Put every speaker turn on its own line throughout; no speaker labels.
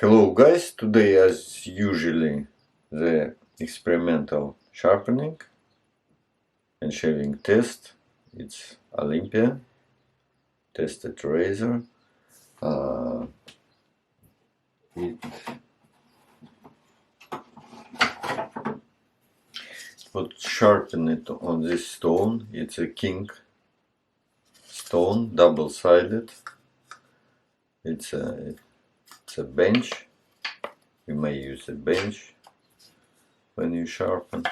Hello guys, today as usually the experimental sharpening and shaving test. It's Olympia tested razor. It would sharpen it on this stone. It's a king stone, double-sided. It's a bench. You may use a bench when you sharpen.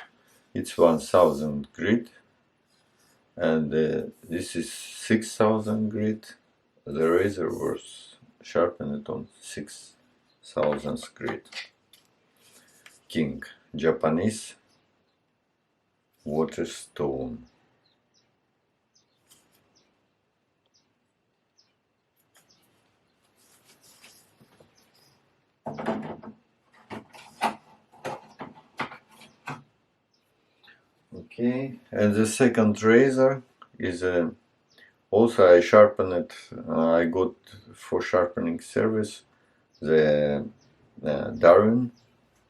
It's 1000 grit, and this is 6000 grit. The razor was sharpened on 6000 grit. King, Japanese water stone. Okay, and the second razor is also I sharpened it. I got for sharpening service the Darwin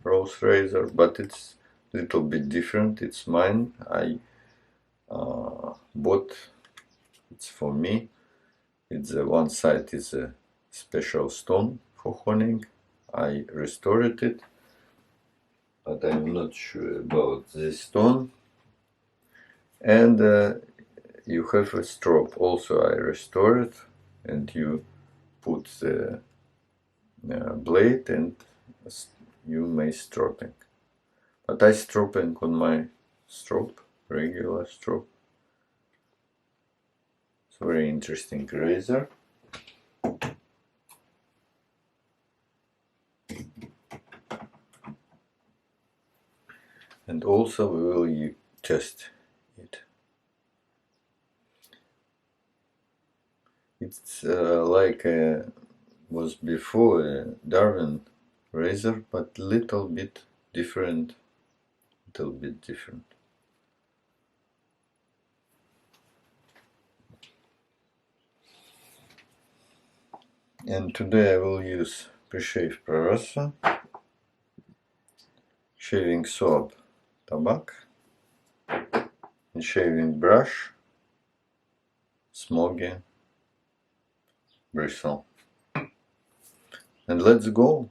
rose razor, but it's a little bit different. It's mine. I bought. It's for me. It's one side is a special stone for honing. I restored it, but I'm not sure about this stone. And you have a strop also. I restored, and you put the blade and you may stropping. But I stropping on my strop, regular strop. It's very interesting razor. And also we will test it. It's like was before a Darwin razor, but little bit different. And today I will use pre-shave Prarasa, shaving soap Tabak, and shaving brush Smoky Bristle. And let's go!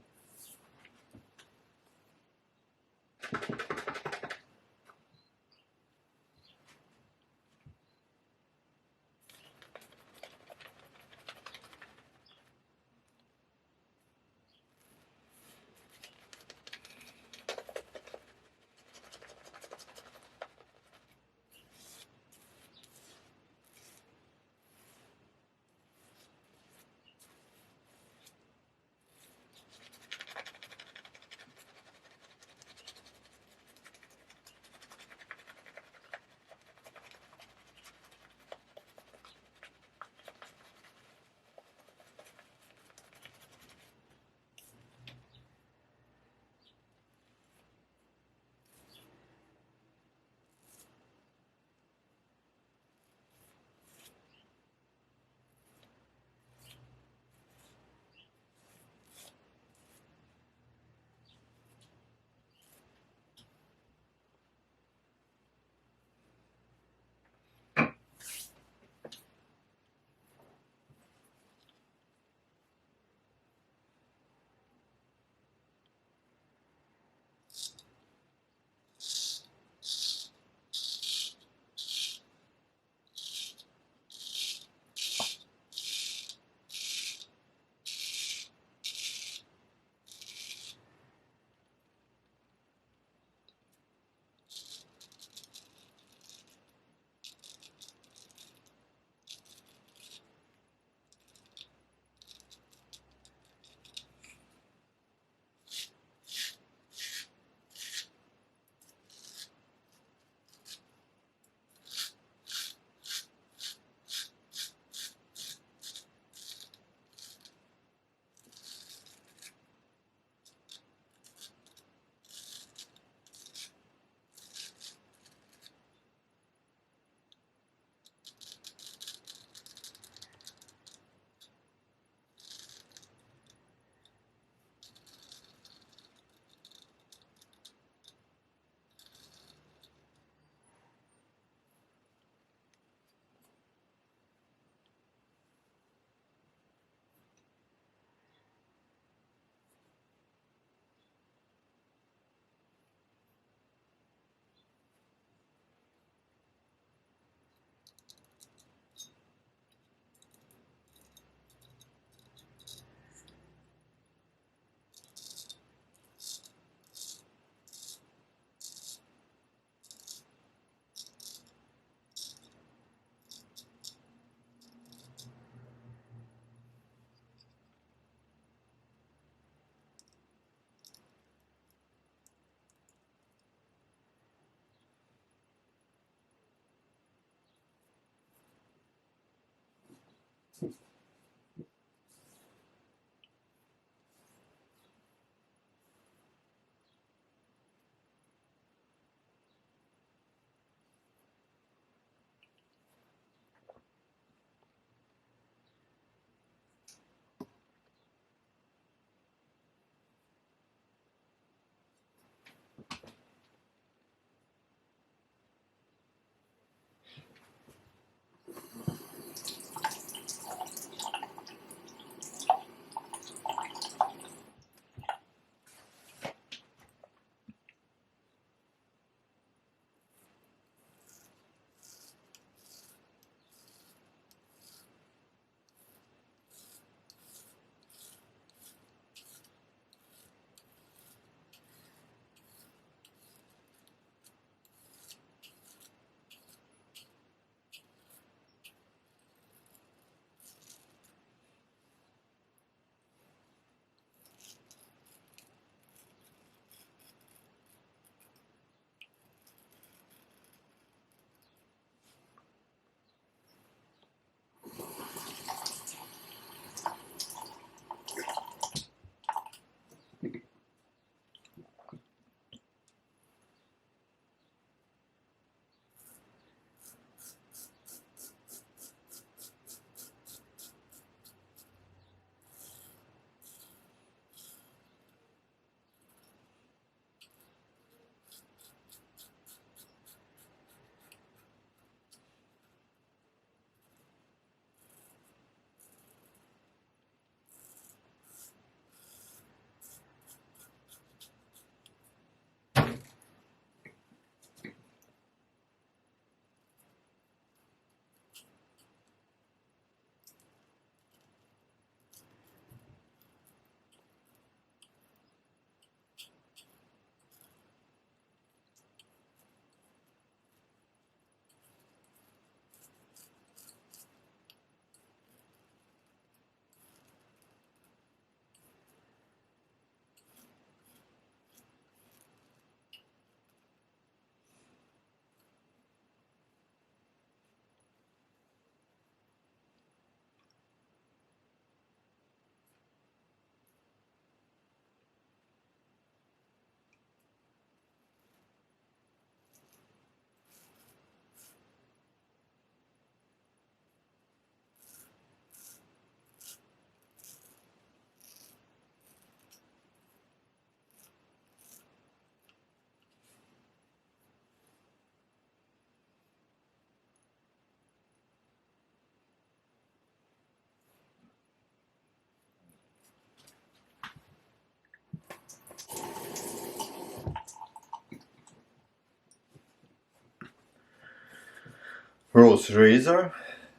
Rose razor.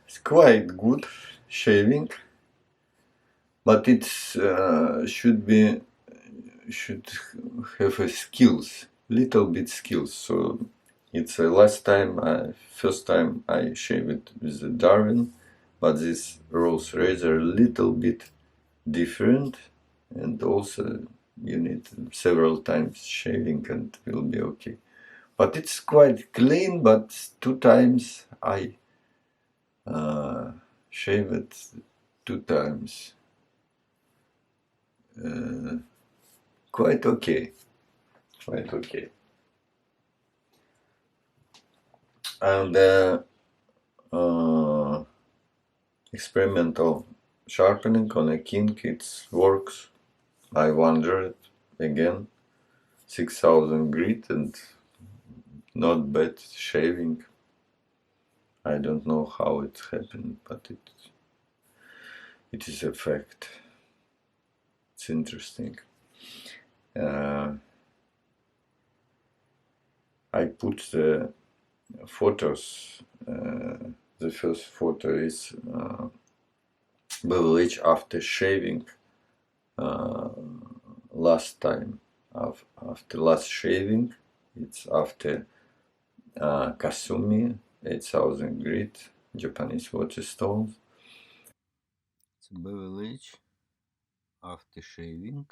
It's quite good shaving, but it's should have a skills, little bit skills. So it's first time I shaved with the Darwin, but this rose razor little bit different, and also you need several times shaving and it will be okay. But it's quite clean, but 2 times I shave it 2 times. Quite okay. Quite okay. And experimental sharpening on a kink, it works. I wondered again, 6000 grit and not bad shaving. I don't know how it happened, but it is a fact. It's interesting. I put the photos. The first photo is beverage after shaving. Last time, after last shaving, it's after Kasumi 8000 grit Japanese waterstones. It's beverage after shaving,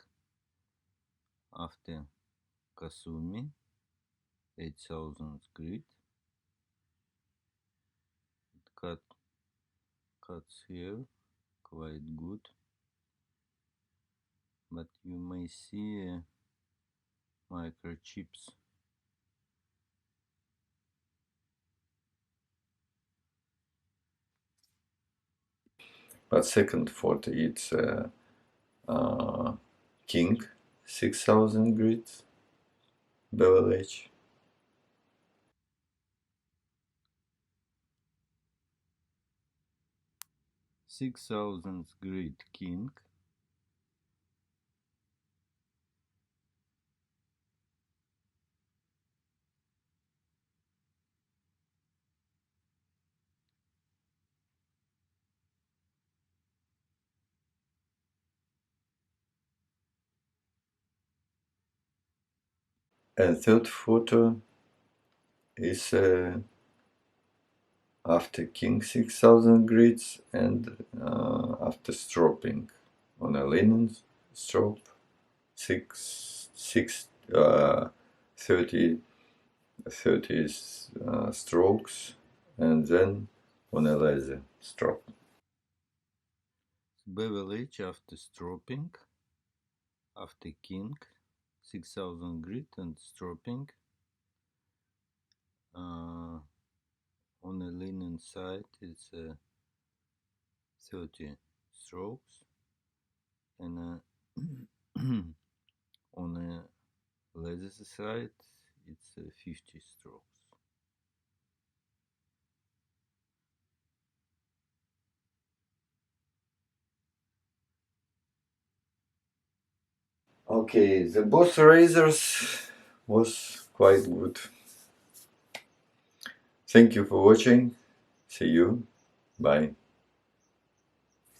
after Kasumi 8000 grit. It cuts here quite good, but you may see microchips. But second photo, it's King 6000 grit bevel. 6000 grit King. And third photo is after King 6000 grids and after stropping on a linen strop 30 strokes, and then on a leather strop. Bevel edge after stropping, after King 6000 grit and stropping. On the linen side it's 30 strokes, and on the leather side it's 50 strokes. Okay, the both razors was quite good. Thank you for watching. See you. Bye.